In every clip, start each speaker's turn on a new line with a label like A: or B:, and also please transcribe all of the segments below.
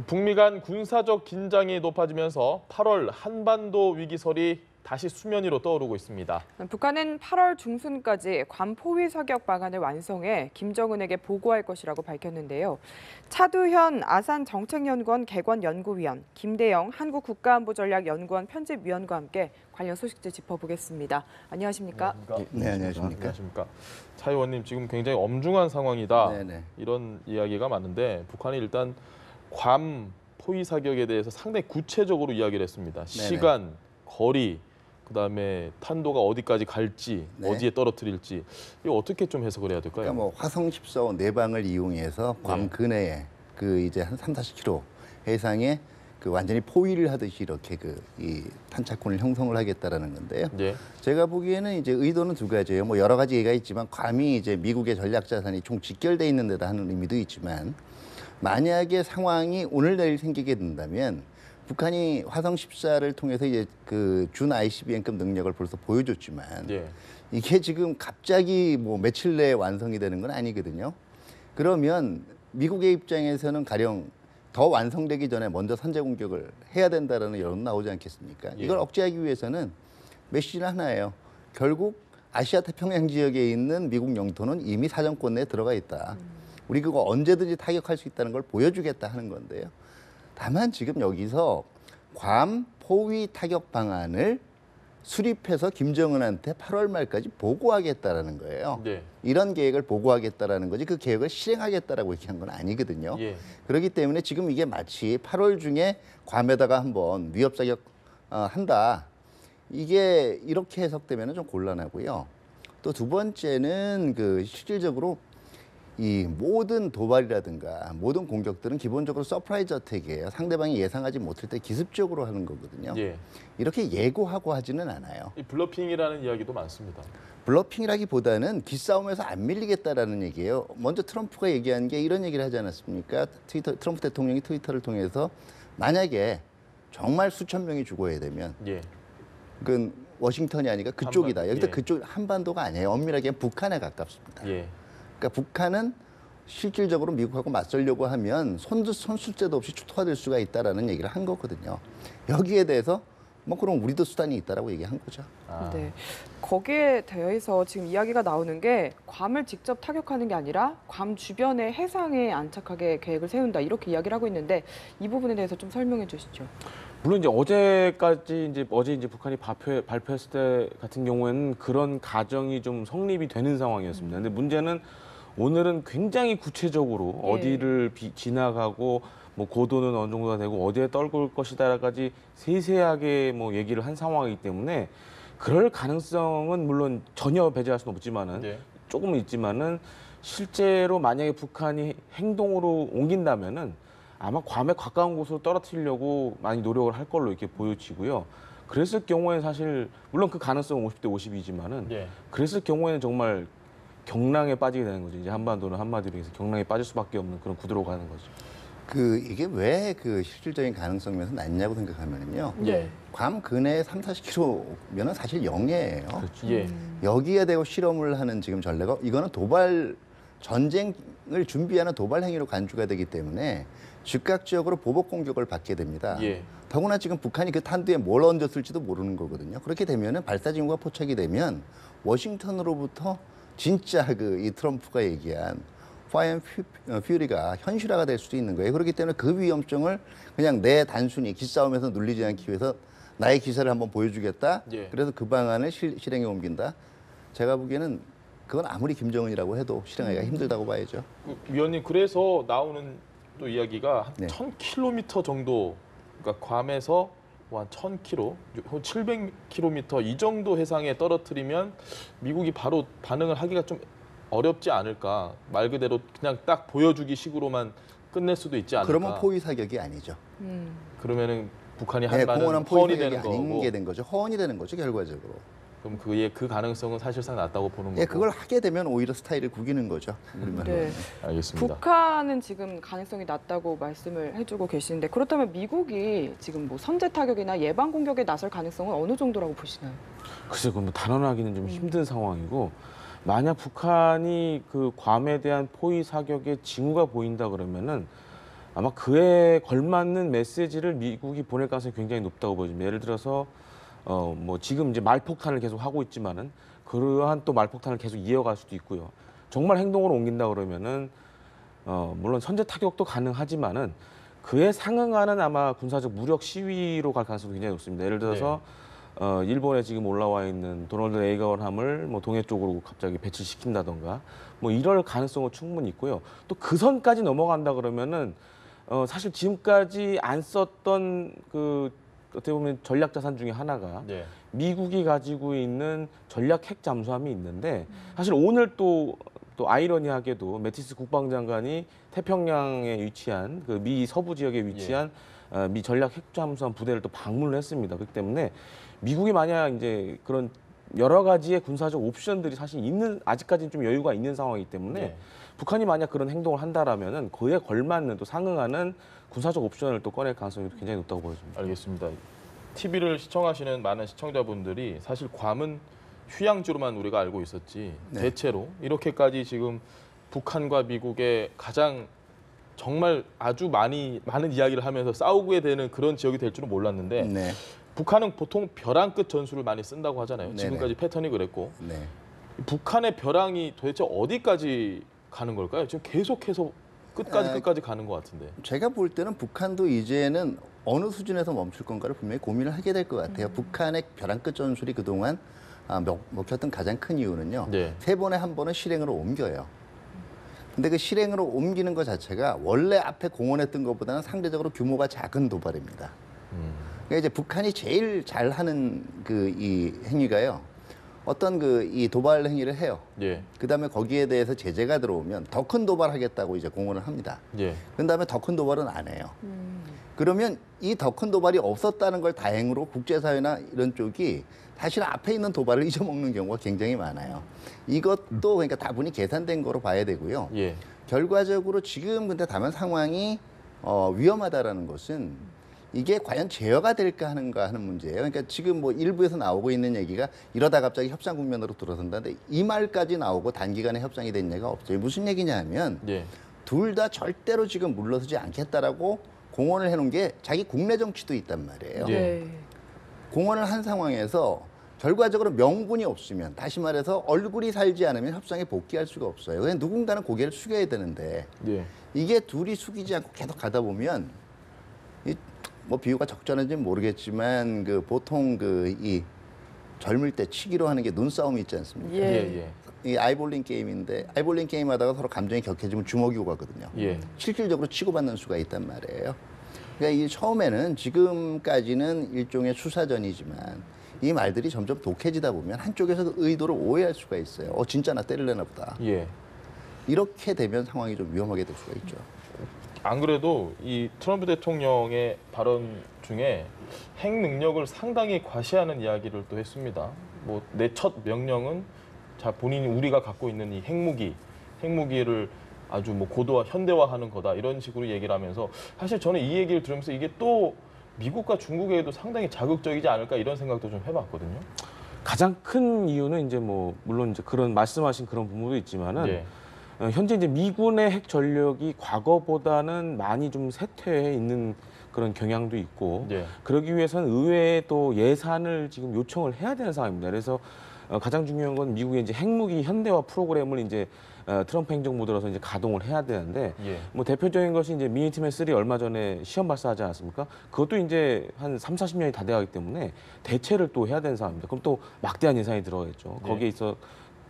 A: 북미 간 군사적 긴장이 높아지면서 8월 한반도 위기설이 다시 수면 위로 떠오르고 있습니다.
B: 북한은 8월 중순까지 괌 포위 사격 방안을 완성해 김정은에게 보고할 것이라고 밝혔는데요. 차두현 아산 정책연구원 개관연구위원, 김대영 한국국가안보전략연구원 편집위원과 함께 관련 소식들 짚어보겠습니다. 안녕하십니까?
C: 네, 안녕하십니까?
A: 안녕하십니까? 차 의원님, 지금 굉장히 엄중한 상황이다.
C: 네네.
A: 이런 이야기가 많은데 북한이 일단 괌 포위 사격에 대해서 상당히 구체적으로 이야기를 했습니다. 시간, 거리, 그다음에 탄도가 어디까지 갈지,
C: 네.
A: 어디에 떨어뜨릴지, 이거 어떻게 좀 해석을 해야 될까요?
C: 그러니까 뭐 화성 14호 내방을 이용해서 괌 근해에 그 이제 한 30-40km 해상에 그 완전히 포위를 하듯이 이렇게 이 탄착권을 형성을 하겠다라는 건데요.
A: 네.
C: 제가 보기에는 이제 의도는 두 가지예요. 뭐 여러 가지 얘기가 있지만 괌이 이제 미국의 전략 자산이 총 직결돼 있는 데다 하는 의미도 있지만, 만약에 상황이 오늘 내일 생기게 된다면 북한이 화성 14를 통해서 이제 그 준 ICBM급 능력을 벌써 보여줬지만 이게 지금 갑자기 뭐 며칠 내에 완성이 되는 건 아니거든요. 그러면 미국의 입장에서는 가령 더 완성되기 전에 먼저 선제 공격을 해야 된다라는 여론 나오지 않겠습니까? 이걸 억제하기 위해서는 메시지는 하나예요. 결국 아시아 태평양 지역에 있는 미국 영토는 이미 사정권 내에 들어가 있다. 우리 그거 언제든지 타격할 수 있다는 걸 보여주겠다 하는 건데요. 다만 지금 여기서 괌 포위 타격 방안을 수립해서 김정은한테 8월 말까지 보고하겠다라는 거예요. 이런 계획을 보고하겠다라는 거지 그 계획을 실행하겠다라고 얘기한 건 아니거든요. 그렇기 때문에 지금 이게 마치 8월 중에 괌에다가 한번 위협 사격 한다. 이게 이렇게 해석되면 좀 곤란하고요. 또 두 번째는 그 실질적으로 이 모든 도발이라든가 모든 공격들은 기본적으로 서프라이즈 어택이에요. 상대방이 예상하지 못할 때 기습적으로 하는 거거든요. 이렇게 예고하고 하지는 않아요.
A: 이 블러핑이라는 이야기도 많습니다.
C: 블러핑이라기보다는 기싸움에서 안 밀리겠다라는 얘기예요. 먼저 트럼프가 얘기한 게 이런 얘기를 하지 않았습니까? 트럼프 대통령이 트위터를 통해서 만약에 정말 수천 명이 죽어야 되면 그건 워싱턴이 아니라 그쪽이다. 여기서 그쪽 한반도가 아니에요. 엄밀하게 북한에 가깝습니다. 그러니까 북한은 실질적으로 미국하고 맞서려고 하면 손쓸데도 없이 초토화될 수가 있다라는 얘기를 한 거거든요. 여기에 대해서 뭐 그럼 우리도 수단이 있다라고 얘기한 거죠.
B: 네. 거기에 대해서 지금 이야기가 나오는 게 괌을 직접 타격하는 게 아니라 괌 주변의 해상에 안착하게 계획을 세운다 이렇게 이야기를 하고 있는데 이 부분에 대해서 좀 설명해 주시죠.
D: 물론 이제 어제 북한이 발표했을 때 같은 경우에는 그런 가정이 좀 성립이 되는 상황이었습니다. 근데 문제는 오늘은 굉장히 구체적으로 어디를 지나가고 뭐 고도는 어느 정도가 되고 어디에 떨굴 것이다라까지 세세하게 뭐 얘기를 한 상황이기 때문에 그럴 가능성은 물론 전혀 배제할 수는 없지만은 조금은 있지만은 실제로 만약에 북한이 행동으로 옮긴다면은 아마 괌에 가까운 곳으로 떨어뜨리려고 많이 노력을 할 걸로 이렇게 보여지고요. 그랬을 경우에 사실 물론 그 가능성은 50대 50이지만은 그랬을 경우에는 정말 경랑에 빠지게 되는 거죠. 이제 한반도는 한마디로 해서 경랑에 빠질 수밖에 없는 그런 구도로 가는 거죠.
C: 이게 왜 그 실질적인 가능성 면에서 낮냐고 생각하면요. 괌 근해 30-40km면은 사실 영해예요. 여기에 대고 실험을 하는 지금 전례가 이거는 전쟁을 준비하는 도발 행위로 간주가 되기 때문에 즉각적으로 보복 공격을 받게 됩니다. 더구나 지금 북한이 그 탄두에 뭘 얹었을지도 모르는 거거든요. 그렇게 되면은 발사 징후가 포착이 되면 워싱턴으로부터 진짜 이 트럼프가 얘기한 파이어 앤 퓨리가 현실화가 될 수도 있는 거예요. 그렇기 때문에 그 위험성을 그냥 단순히 기싸움에서 눌리지 않기 위해서 나의 기세를 한번 보여주겠다. 그래서 그 방안을 실행에 옮긴다. 제가 보기에는 그건 아무리 김정은이라고 해도 실행하기가 힘들다고 봐야죠.
A: 위원님, 그래서 나오는 또 이야기가 한 1000km 정도, 그러니까 괌에서 한 1000km, 700km 이 정도 해상에 떨어뜨리면 미국이 바로 반응을 하기가 좀 어렵지 않을까. 말 그대로 그냥 딱 보여주기 식으로만 끝낼 수도 있지 않을까.
C: 그러면 포위 사격이 아니죠.
A: 그러면은 북한이 한 바는
C: 포위
A: 허언이
C: 사격이
A: 되는 거고.
C: 아닌 게 된 거죠. 허언이 되는 거죠, 결과적으로.
A: 그럼 그 가능성은 사실상 낮다고 보는 거고.
C: 그걸 하게 되면 오히려 스타일을 구기는 거죠. 우리말로.
A: 알겠습니다.
B: 북한은 지금 가능성이 낮다고 말씀을 해주고 계시는데 그렇다면 미국이 지금 뭐 선제 타격이나 예방 공격에 나설 가능성은 어느 정도라고 보시나요?
D: 글쎄요, 뭐 단언하기는 좀 힘든 상황이고 만약 북한이 그 괌에 대한 포위 사격의 징후가 보인다 그러면은 아마 그에 걸맞는 메시지를 미국이 보낼 가능성이 굉장히 높다고 보여집니다. 예를 들어서 뭐 지금 이제 말폭탄을 계속 하고 있지만은 그러한 또 말폭탄을 계속 이어갈 수도 있고요. 정말 행동으로 옮긴다 그러면은 물론 선제 타격도 가능하지만은 그에 상응하는 아마 군사적 무력 시위로 갈 가능성이 굉장히 높습니다. 예를 들어서 일본에 지금 올라와 있는 도널드 레이건함을 뭐 동해 쪽으로 갑자기 배치시킨다던가 뭐 이럴 가능성은 충분히 있고요. 또 그 선까지 넘어간다 그러면은 사실 지금까지 안 썼던 그 어떻게 보면 전략 자산 중에 하나가
A: 네.
D: 미국이 가지고 있는 전략 핵 잠수함이 있는데 사실 오늘 또 아이러니하게도 매티스 국방장관이 태평양에 위치한 그 미 서부 지역에 위치한 미 전략 핵 잠수함 부대를 또 방문을 했습니다. 그렇기 때문에 미국이 만약 이제 그런 여러 가지의 군사적 옵션들이 사실 아직까지는 좀 여유가 있는 상황이기 때문에
A: 네.
D: 북한이 만약 그런 행동을 한다라면은 그에 걸맞는 또 상응하는 군사적 옵션을 또 꺼낼 가능성이 굉장히 높다고 보여집니다.
A: 알겠습니다. TV를 시청하시는 많은 시청자분들이 사실 괌은 휴양지로만 우리가 알고 있었지
C: 네.
A: 대체로 이렇게까지 지금 북한과 미국의 가장 정말 아주 많은 이야기를 하면서 싸우게 되는 그런 지역이 될 줄은 몰랐는데
C: 네.
A: 북한은 보통 벼랑 끝 전술을 많이 쓴다고 하잖아요.
C: 네네.
A: 지금까지 패턴이 그랬고
C: 네.
A: 북한의 벼랑이 도대체 어디까지 가는 걸까요? 지금 계속해서 끝까지 가는 것 같은데.
C: 제가 볼 때는 북한도 이제는 어느 수준에서 멈출 건가를 분명히 고민을 하게 될 것 같아요. 북한의 벼랑 끝 전술이 그동안 먹혔던 가장 큰 이유는요.
A: 네.
C: 3번에 한 번은 실행으로 옮겨요. 근데 그 실행으로 옮기는 것 자체가 원래 앞에 공언했던 것보다는 상대적으로 규모가 작은 도발입니다. 그러니까 이제 북한이 제일 잘하는 그 이 행위가요. 어떤 그 이 도발 행위를 해요.
A: 예.
C: 그다음에 거기에 대해서 제재가 들어오면 더 큰 도발하겠다고 이제 공언을 합니다.
A: 예.
C: 그다음에 더 큰 도발은 안 해요. 그러면 이 더 큰 도발이 없었다는 걸 다행으로 국제사회나 이런 쪽이 사실 앞에 있는 도발을 잊어먹는 경우가 굉장히 많아요. 이것도 그러니까 다분히 계산된 거로 봐야 되고요.
A: 예.
C: 결과적으로 지금 근데 다만 상황이 위험하다라는 것은 이게 과연 제어가 될까 하는 문제예요. 그러니까 지금 뭐 일부에서 나오고 있는 얘기가 이러다 갑자기 협상 국면으로 들어선다는데 이 말까지 나오고 단기간에 협상이 된 얘기가 없어요. 무슨 얘기냐 하면
A: 예.
C: 둘 다 절대로 지금 물러서지 않겠다라고 공언을 해놓은 게 자기 국내 정치도 있단 말이에요.
A: 예.
B: 네.
C: 공언을 한 상황에서 결과적으로 명분이 없으면 다시 말해서 얼굴이 살지 않으면 협상에 복귀할 수가 없어요. 그냥 누군가는 고개를 숙여야 되는데
A: 예.
C: 이게 둘이 숙이지 않고 계속 가다 보면 뭐 비유가 적절한지는 모르겠지만 그 보통 그 이 젊을 때 치기로 하는 게 눈싸움이 있지 않습니까?
B: 예.
A: 예.
C: 이 아이볼링 게임인데 아이볼링 게임 하다가 서로 감정이 격해지면 주먹이 오가거든요.
A: 예.
C: 실질적으로 치고받는 수가 있단 말이에요. 그러니까 이 처음에는 지금까지는 일종의 수사전이지만 이 말들이 점점 독해지다 보면 한쪽에서 그 의도를 오해할 수가 있어요. 진짜 나 때릴래나 보다.
A: 예.
C: 이렇게 되면 상황이 좀 위험하게 될 수가 있죠.
A: 안 그래도 이 트럼프 대통령의 발언 중에 핵 능력을 상당히 과시하는 이야기를 또 했습니다. 뭐 내 첫 명령은 자 본인이 우리가 갖고 있는 이 핵무기를 아주 뭐 고도화 현대화하는 거다 이런 식으로 얘기를 하면서 사실 저는 이 얘기를 들으면서 이게 또 미국과 중국에도 상당히 자극적이지 않을까 이런 생각도 좀 해봤거든요.
D: 가장 큰 이유는 이제 뭐 물론 이제 그런 말씀하신 그런 부분도 있지만은
A: 예.
D: 현재 이제 미군의 핵 전력이 과거보다는 많이 좀 쇠퇴해 있는 그런 경향도 있고
A: 예.
D: 그러기 위해서는 의회에 또 예산을 지금 요청을 해야 되는 상황입니다. 그래서 가장 중요한 건 미국의 이제 핵무기 현대화 프로그램을 이제 트럼프 행정부 들어서 이제 가동을 해야 되는데
A: 예.
D: 뭐 대표적인 것이 이제 미니트맨 3 얼마 전에 시험 발사하지 않았습니까? 그것도 이제 한 30-40년이 다 돼가기 때문에 대체를 또 해야 되는 상황입니다. 그럼 또 막대한 예산이 들어가겠죠.
A: 네.
D: 거기에 있어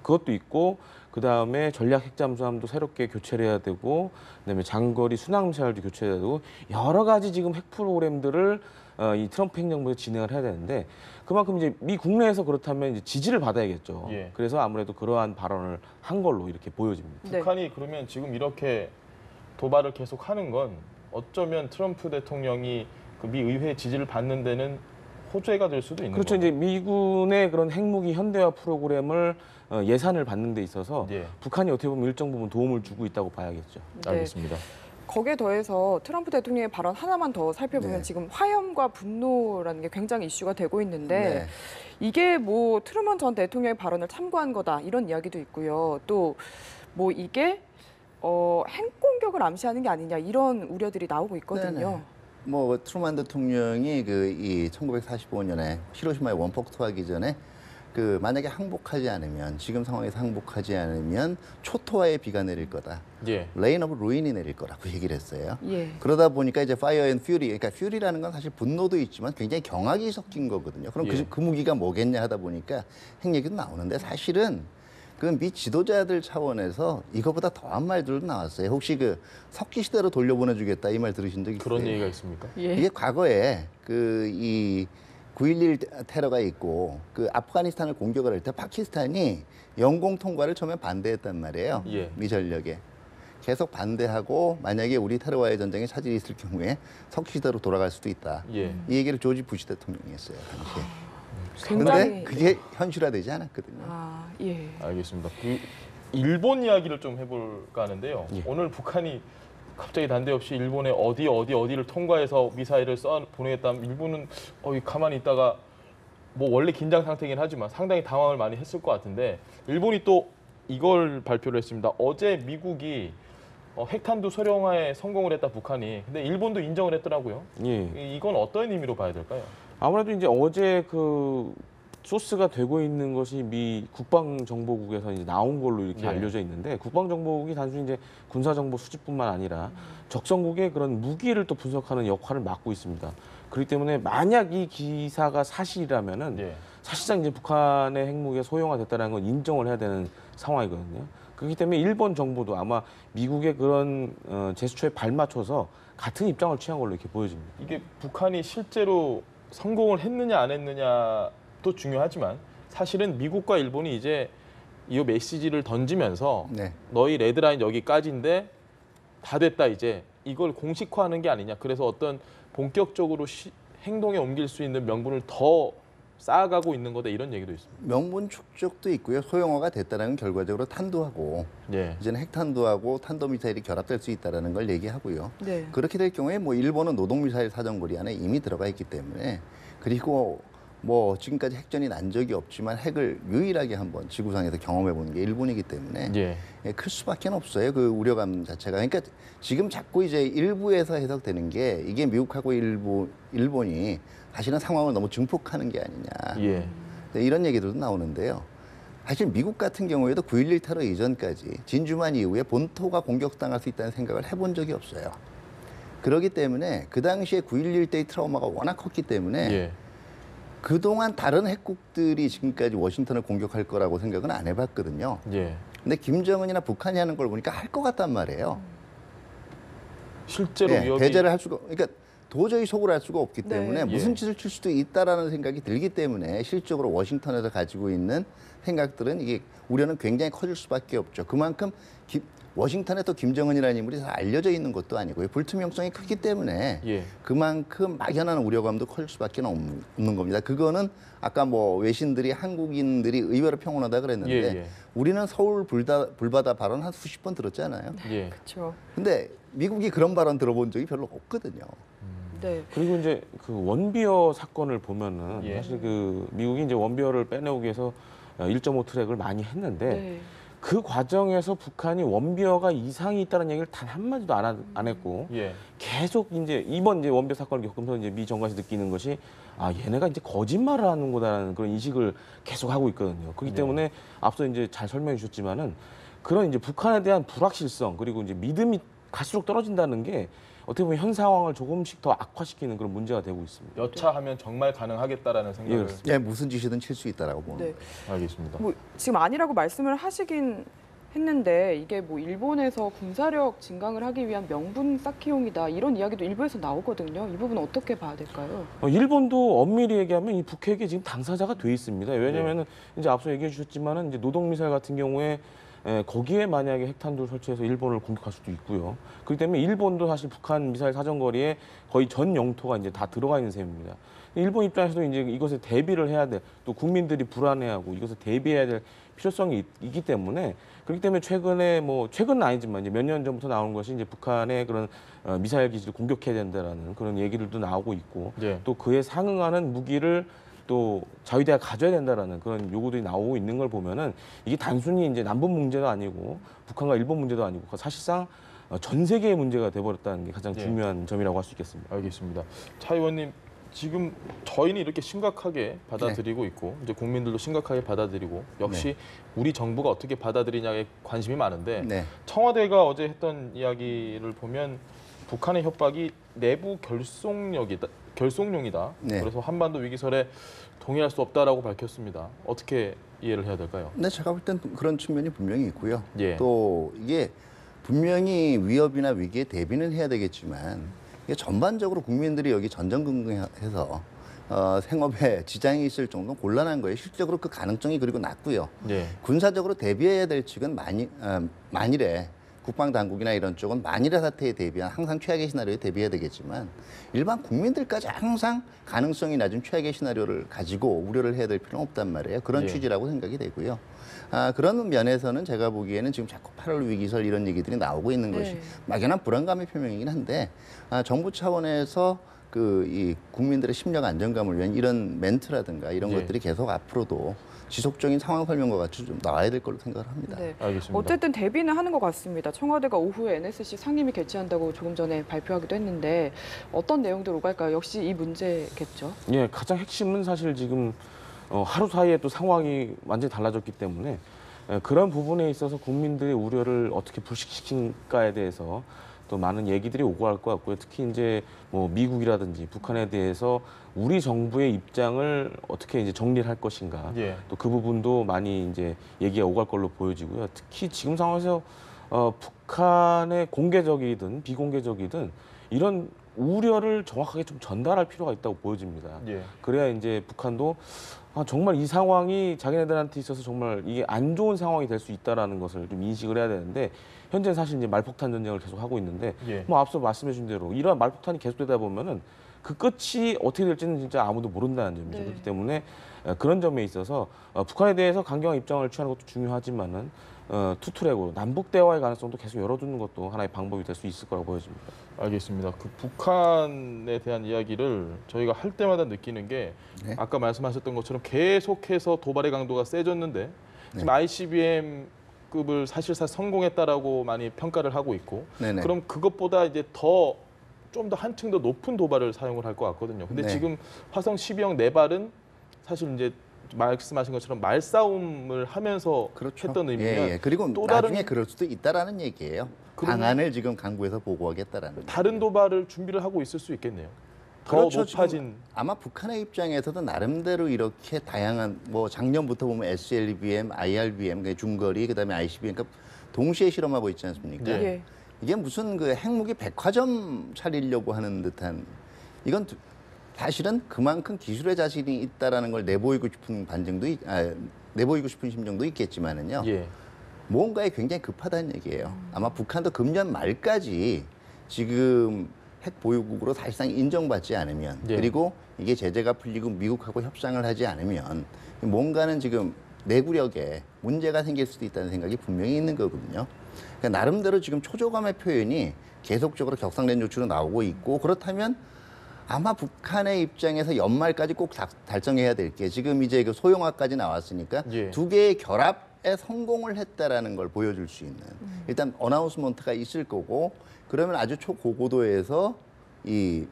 D: 그것도 있고 그다음에 전략 핵잠수함도 새롭게 교체를 해야 되고 그다음에 장거리 순항 미사일도 교체해야 되고 여러 가지 지금 핵 프로그램들을 이 트럼프 행정부에서 진행을 해야 되는데 그만큼 이제 미 국내에서 그렇다면 이제 지지를 받아야겠죠.
A: 예.
D: 그래서 아무래도 그러한 발언을 한 걸로 이렇게 보여집니다.
B: 네.
A: 북한이 그러면 지금 이렇게 도발을 계속하는 건 어쩌면 트럼프 대통령이 그 미 의회 지지를 받는 데는 호재가 될 수도 있는
D: 그렇죠.
A: 거죠.
D: 이제 미군의 그런 핵무기 현대화 프로그램을 예산을 받는 데 있어서
A: 예.
D: 북한이 어떻게 보면 일정 부분 도움을 주고 있다고 봐야겠죠.
B: 네.
A: 알겠습니다.
B: 거기에 더해서 트럼프 대통령의 발언 하나만 더 살펴보면
C: 네.
B: 지금 화염과 분노라는 게 굉장히 이슈가 되고 있는데
C: 네.
B: 이게 뭐 트루먼 전 대통령의 발언을 참고한 거다 이런 이야기도 있고요. 또 뭐 이게 핵 공격을 암시하는 게 아니냐 이런 우려들이 나오고 있거든요.
C: 네네. 뭐 트루만 대통령이 이 1945년에 히로시마에 원폭 투하하기 전에 만약에 항복하지 않으면 지금 상황에서 항복하지 않으면 초토화의 비가 내릴 거다.
A: 예.
C: 레인 오브 루인이 내릴 거라고 얘기를 했어요.
B: 예.
C: 그러다 보니까 이제 파이어 앤 퓨리, 그러니까 퓨리라는 건 사실 분노도 있지만 굉장히 경악이 섞인 거거든요. 그럼
A: 예.
C: 그 무기가 뭐겠냐 하다 보니까 핵 얘기도 나오는데 사실은 그 미 지도자들 차원에서 이거보다 더한 말들도 나왔어요. 혹시 석기 시대로 돌려보내주겠다 이 말 들으신 적 있어요?
A: 그런 얘기가 있습니까?
B: 예.
C: 이게 과거에 이 9.11 테러가 있고 아프가니스탄을 공격을 할 때 파키스탄이 영공 통과를 처음에 반대했단 말이에요.
A: 예.
C: 미 전력에. 계속 반대하고 만약에 우리 테러와의 전쟁에 차질이 있을 경우에 석기 시대로 돌아갈 수도 있다.
A: 예.
C: 이 얘기를 조지 부시 대통령이 했어요, 당시에.
B: 굉장히
C: 그런데 그게 현실화되지 않았거든요.
B: 예.
A: 알겠습니다. 일본 이야기를 좀 해볼까 하는데요.
D: 예.
A: 오늘 북한이 갑자기 난데없이 일본에 어디를 통과해서 미사일을 보내겠다면 일본은 가만히 있다가 뭐 원래 긴장 상태이긴 하지만 상당히 당황을 많이 했을 것 같은데 일본이 또 이걸 발표를 했습니다. 어제 미국이 핵탄두 소령화에 성공을 했다 북한이. 근데 일본도 인정을 했더라고요.
D: 예.
A: 이건 어떤 의미로 봐야 될까요?
D: 아무래도 이제 어제 소스가 되고 있는 것이 미 국방정보국에서 이제 나온 걸로 이렇게
A: 예.
D: 알려져 있는데 국방정보국이 단순히 이제 군사정보 수집뿐만 아니라 적성국의 그런 무기를 또 분석하는 역할을 맡고 있습니다. 그렇기 때문에 만약 이 기사가 사실이라면은
A: 예.
D: 사실상 이제 북한의 핵무기가 소형화됐다는 건 인정을 해야 되는 상황이거든요. 그렇기 때문에 일본 정부도 아마 미국의 그런 제스처에 발맞춰서 같은 입장을 취한 걸로 이렇게 보여집니다.
A: 이게 북한이 실제로 성공을 했느냐 안 했느냐도 중요하지만 사실은 미국과 일본이 이제 이 메시지를 던지면서
C: 네.
A: 너희 레드라인 여기까지인데 다 됐다 이제 이걸 공식화하는 게 아니냐. 그래서 어떤 본격적으로 행동에 옮길 수 있는 명분을 더 쌓아가고 있는 거다 이런 얘기도 있습니다.
C: 명분 축적도 있고요. 소형화가 됐다는 결과적으로 탄두하고
A: 예.
C: 이제는 핵탄두하고 탄도미사일이 결합될 수 있다는 걸 얘기하고요.
B: 네.
C: 그렇게 될 경우에 뭐 일본은 노동미사일 사정거리 안에 이미 들어가 있기 때문에 그리고 뭐 지금까지 핵전이 난 적이 없지만 핵을 유일하게 한번 지구상에서 경험해 보는 게 일본이기 때문에
A: 예.
C: 클 수밖에 없어요. 그 우려감 자체가. 그러니까 지금 자꾸 이제 일부에서 해석되는 게 이게 미국하고 일본이 사실은 상황을 너무 증폭하는 게 아니냐.
A: 예.
C: 네, 이런 얘기들도 나오는데요. 사실 미국 같은 경우에도 9.11 테러 이전까지 진주만 이후에 본토가 공격당할 수 있다는 생각을 해본 적이 없어요. 그렇기 때문에 그 당시에 9.11 때의 트라우마가 워낙 컸기 때문에
A: 예.
C: 그동안 다른 핵국들이 지금까지 워싱턴을 공격할 거라고 생각은 안 해봤거든요.
A: 예.
C: 근데 김정은이나 북한이 하는 걸 보니까 할 것 같단 말이에요.
A: 실제로
C: 예,
A: 위협이
C: 대제를 할 수가, 그러니까 도저히 속을 할 수가 없기
B: 네.
C: 때문에 무슨 짓을 칠 수도 있다라는 생각이 들기 때문에 실적으로 워싱턴에서 가지고 있는 생각들은 이게 우려는 굉장히 커질 수밖에 없죠. 그만큼 워싱턴에 또 김정은이라는 인물이 다 알려져 있는 것도 아니고요. 불투명성이 크기 때문에
A: 예.
C: 그만큼 막연한 우려감도 커질 수밖에 없는 겁니다. 그거는 아까 뭐 외신들이 한국인들이 의외로 평온하다 그랬는데
A: 예, 예.
C: 우리는 서울 불바다 발언 한 수십 번 들었잖아요.
A: 예.
B: 그렇죠.
C: 근데 미국이 그런 발언 들어본 적이 별로 없거든요.
B: 네.
D: 그리고 이제 원비어 사건을 보면은
A: 예.
D: 사실 미국이 이제 원비어를 빼내오기 위해서 1.5 트랙을 많이 했는데
B: 네.
D: 그 과정에서 북한이 원비어가 이상이 있다는 얘기를 단 한마디도 안 했고
A: 예.
D: 계속 이번 원비어 사건을 겪으면서 이제 미 정부에서 느끼는 것이 얘네가 이제 거짓말을 하는 거다라는 그런 인식을 계속 하고 있거든요. 그렇기 때문에 앞서 이제 잘 설명해 주셨지만은 그런 이제 북한에 대한 불확실성 그리고 이제 믿음이 갈수록 떨어진다는 게 어떻게 보면 현 상황을 조금씩 더 악화시키는 그런 문제가 되고 있습니다.
A: 여차하면 정말 가능하겠다라는 생각을
D: 그렇습니다.
C: 예, 무슨 짓이든 칠 수 있다라고 보는
B: 네.
C: 거예요.
A: 알겠습니다.
B: 뭐 지금 아니라고 말씀을 하시긴 했는데 이게 뭐 일본에서 군사력 증강을 하기 위한 명분 쌓기용이다 이런 이야기도 일부에서 나오거든요. 이 부분 어떻게 봐야 될까요?
D: 일본도 엄밀히 얘기하면 이 북핵에 지금 당사자가 돼 있습니다. 왜냐하면은 이제 앞서 얘기해 주셨지만은 이제 노동 미사일 같은 경우에 거기에 만약에 핵탄두를 설치해서 일본을 공격할 수도 있고요. 그렇기 때문에 일본도 사실 북한 미사일 사정거리에 거의 전 영토가 이제 다 들어가 있는 셈입니다. 일본 입장에서도 이제 이것에 대비를 해야 돼. 또 국민들이 불안해하고 이것에 대비해야 될 필요성이 있기 때문에 그렇기 때문에 최근은 아니지만 이제 몇 년 전부터 나오는 것이 이제 북한의 그런 미사일 기지를 공격해야 된다라는 그런 얘기들도 나오고 있고
A: 예.
D: 또 그에 상응하는 무기를 또 자위대가 가져야 된다라는 그런 요구들이 나오고 있는 걸 보면은 이게 단순히 이제 남북 문제도 아니고 북한과 일본 문제도 아니고 사실상 전 세계의 문제가 돼버렸다는 게 가장 중요한 점이라고 할 수 있겠습니다.
A: 알겠습니다. 차 의원님, 지금 저희는 이렇게 심각하게 받아들이고 있고 이제 국민들도 심각하게 받아들이고 역시 우리 정부가 어떻게 받아들이냐에 관심이 많은데 청와대가 어제 했던 이야기를 보면 북한의 협박이 내부 결속용이다. 그래서 한반도 위기설에 동의할 수 없다라고 밝혔습니다. 어떻게 이해를 해야 될까요?
C: 네, 제가 볼 땐 그런 측면이 분명히 있고요. 또 이게 분명히 위협이나 위기에 대비는 해야 되겠지만 이게 전반적으로 국민들이 여기 전전긍긍해서 생업에 지장이 있을 정도는 곤란한 거예요. 실질적으로 그 가능성이 그리고 낮고요. 군사적으로 대비해야 될 측은 만일에 국방당국이나 이런 쪽은 만일의 사태에 대비한 항상 최악의 시나리오에 대비해야 되겠지만 일반 국민들까지 항상 가능성이 낮은 최악의 시나리오를 가지고 우려를 해야 될 필요는 없단 말이에요. 그런 취지라고 생각이 되고요. 그런 면에서는 제가 보기에는 지금 자꾸 8월 위기설 이런 얘기들이 나오고 있는 것이 막연한 불안감의 표명이긴 한데 정부 차원에서 이 국민들의 심령 안정감을 위한 이런 멘트라든가 이런 것들이 계속 앞으로도 지속적인 상황 설명과 같이 좀 나와야 될 걸로 생각을 합니다.
A: 알겠습니다.
B: 어쨌든 대비는 하는 것 같습니다. 청와대가 오후에 NSC 상임위 개최한다고 조금 전에 발표하기도 했는데 어떤 내용들 오갈까요? 역시 이 문제겠죠.
D: 예, 가장 핵심은 사실 지금 하루 사이에 또 상황이 완전히 달라졌기 때문에 그런 부분에 있어서 국민들의 우려를 어떻게 불식시킨가에 대해서 또 많은 얘기들이 오고 갈 것 같고요. 특히 이제 뭐 미국이라든지 북한에 대해서 우리 정부의 입장을 어떻게 이제 정리를 할 것인가. 또 그 부분도 많이 이제 얘기가 오갈 걸로 보여지고요. 특히 지금 상황에서 북한의 공개적이든 비공개적이든 이런 우려를 정확하게 좀 전달할 필요가 있다고 보여집니다. 그래야 이제 북한도 정말 이 상황이 자기네들한테 있어서 정말 이게 안 좋은 상황이 될 수 있다라는 것을 좀 인식을 해야 되는데 현재는 사실 이제 말폭탄 전쟁을 계속 하고 있는데 뭐 앞서 말씀해 준 대로 이러한 말폭탄이 계속되다 보면은 그 끝이 어떻게 될지는 진짜 아무도 모른다는 점이죠. 그렇기 때문에 그런 점에 있어서 북한에 대해서 강경한 입장을 취하는 것도 중요하지만은 투트랙으로 남북 대화의 가능성도 계속 열어두는 것도 하나의 방법이 될 수 있을 거라고 보여집니다.
A: 알겠습니다. 그 북한에 대한 이야기를 저희가 할 때마다 느끼는 게 아까 말씀하셨던 것처럼 계속해서 도발의 강도가 세졌는데 지금 ICBM급을 사실상 성공했다라고 많이 평가를 하고 있고 그럼 그것보다 이제 좀 더 한층 더 높은 도발을 사용을 할 것 같거든요. 근데 지금 화성 12형 4발은 사실 이제 말씀하신 것처럼 말싸움을 하면서 했던 의미면
C: 그리고 또 나중에 그럴 수도 있다라는 얘기예요. 방안을 지금 강구해서 보고하겠다라는.
A: 다른 도발을 준비를 하고 있을 수 있겠네요. 더 높아진.
C: 아마 북한의 입장에서도 나름대로 이렇게 다양한 뭐 작년부터 보면 SLBM, IRBM, 중거리, 그다음에 ICBM, 그러니까 동시에 실험하고 있지 않습니까? 이게 무슨 그 핵무기 백화점 차리려고 하는 듯한 이건 사실은 그만큼 기술의 자신이 있다라는 걸 내보이고 싶은 내보이고 싶은 심정도 있겠지만은요. 뭔가에 굉장히 급하다는 얘기예요. 아마 북한도 금년 말까지 지금 핵 보유국으로 사실상 인정받지 않으면 그리고 이게 제재가 풀리고 미국하고 협상을 하지 않으면 뭔가는 지금 내구력에 문제가 생길 수도 있다는 생각이 분명히 있는 거거든요. 그러니까 나름대로 지금 초조감의 표현이 계속적으로 격상된 조치로 나오고 있고 그렇다면 아마 북한의 입장에서 연말까지 꼭 달성해야 될 게 지금 이제 그 소형화까지 나왔으니까 두 개의 결합에 성공을 했다라는 걸 보여줄 수 있는 일단 어나운스먼트가 있을 거고 그러면 아주 초고고도에서 이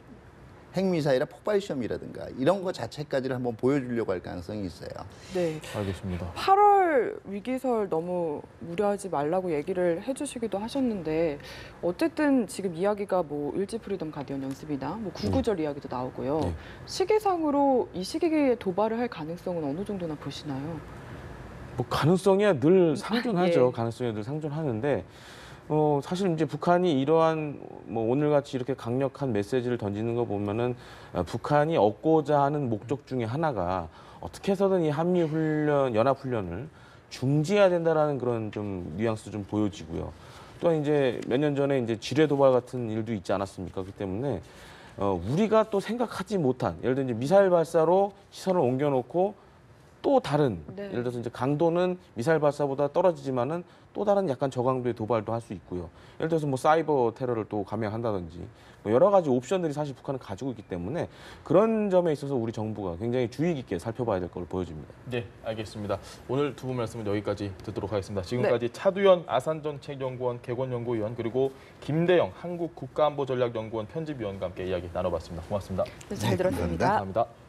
C: 핵미사일의 폭발 시험이라든가 이런 거 자체까지를 한번 보여주려고 할 가능성이 있어요.
B: 네.
A: 알겠습니다.
B: 8월 위기설 너무 무리하지 말라고 얘기를 해주시기도 하셨는데 어쨌든 지금 이야기가 뭐 일지 프리덤 가디언 연습이나 뭐 구구절 이야기도 나오고요. 시기상으로 이 시기에 도발을 할 가능성은 어느 정도나 보시나요?
D: 뭐 가능성이야 늘 상존하죠. 가능성이 늘 상존하는데 사실 이제 북한이 이러한 뭐 오늘같이 이렇게 강력한 메시지를 던지는 거 보면은 북한이 얻고자 하는 목적 중에 하나가 어떻게 해서든 이 한미 훈련, 연합 훈련을 중지해야 된다라는 그런 좀 뉘앙스도 좀 보여지고요. 또한 이제 몇 년 전에 이제 지뢰 도발 같은 일도 있지 않았습니까? 그렇기 때문에 우리가 또 생각하지 못한 예를 들어 이제 미사일 발사로 시선을 옮겨놓고 또 다른
B: 네.
D: 예를 들어서 이제 강도는 미사일 발사보다 떨어지지만은 또 다른 약간 저강도의 도발도 할 수 있고요. 예를 들어서 뭐 사이버 테러를 또 감행한다든지 뭐 여러 가지 옵션들이 사실 북한은 가지고 있기 때문에 그런 점에 있어서 우리 정부가 굉장히 주의 깊게 살펴봐야 될 걸 보여집니다.
A: 네, 알겠습니다. 오늘 두 분 말씀은 여기까지 듣도록 하겠습니다. 지금까지 차두현 아산정책연구원 개건연구위원 그리고 김대영 한국국가안보전략연구원 편집위원과 함께 이야기 나눠봤습니다. 고맙습니다.
B: 네, 잘 들었습니다.
A: 감사합니다.